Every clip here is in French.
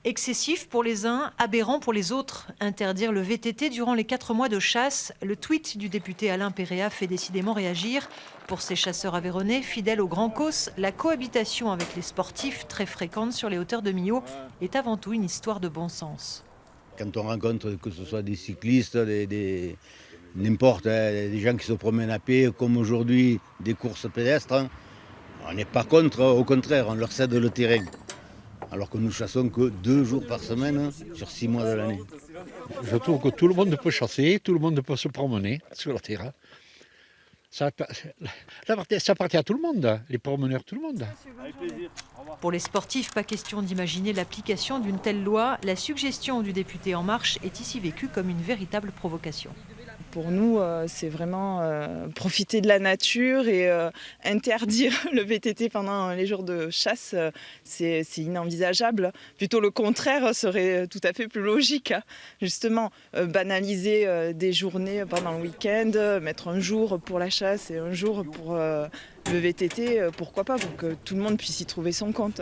Excessif pour les uns, aberrant pour les autres. Interdire le VTT durant les 4 mois de chasse, le tweet du député Alain Péréa fait décidément réagir. Pour ces chasseurs aveyronnais, fidèles au Grand Causse, la cohabitation avec les sportifs, très fréquente sur les hauteurs de Millau, est avant tout une histoire de bon sens. Quand on rencontre que ce soit des cyclistes, n'importe, des gens qui se promènent à pied, comme aujourd'hui des courses pédestres, hein, on n'est pas contre, au contraire, on leur cède le terrain. Alors que nous chassons que 2 jours par semaine hein, sur 6 mois de l'année. Je trouve que tout le monde peut chasser, tout le monde peut se promener sur la terre. Ça appartient à tout le monde, les promeneurs, tout le monde. Pour les sportifs, pas question d'imaginer l'application d'une telle loi. La suggestion du député En Marche est ici vécue comme une véritable provocation. Pour nous, c'est vraiment profiter de la nature et interdire le VTT pendant les jours de chasse, c'est inenvisageable. Plutôt le contraire serait tout à fait plus logique. Justement, banaliser des journées pendant le week-end, mettre un jour pour la chasse et un jour pour le VTT, pourquoi pas, pour que tout le monde puisse y trouver son compte.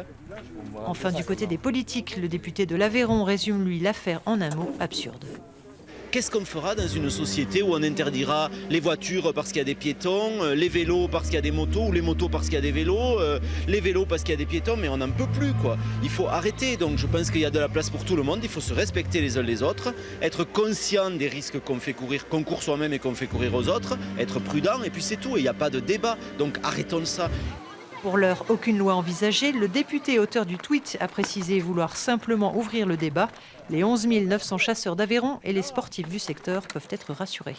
Enfin, du côté des politiques, le député de l'Aveyron résume lui l'affaire en un mot: absurde. Qu'est-ce qu'on fera dans une société où on interdira les voitures parce qu'il y a des piétons, les vélos parce qu'il y a des motos, ou les motos parce qu'il y a des vélos, les vélos parce qu'il y a des piétons, mais on n'en peut plus, quoi. Il faut arrêter, donc je pense qu'il y a de la place pour tout le monde, il faut se respecter les uns les autres, être conscient des risques qu'on court soi-même et qu'on fait courir aux autres, être prudent, et puis c'est tout, et il n'y a pas de débat, donc arrêtons ça. Pour l'heure, aucune loi envisagée. Le député auteur du tweet a précisé vouloir simplement ouvrir le débat. Les 11 900 chasseurs d'Aveyron et les sportifs du secteur peuvent être rassurés.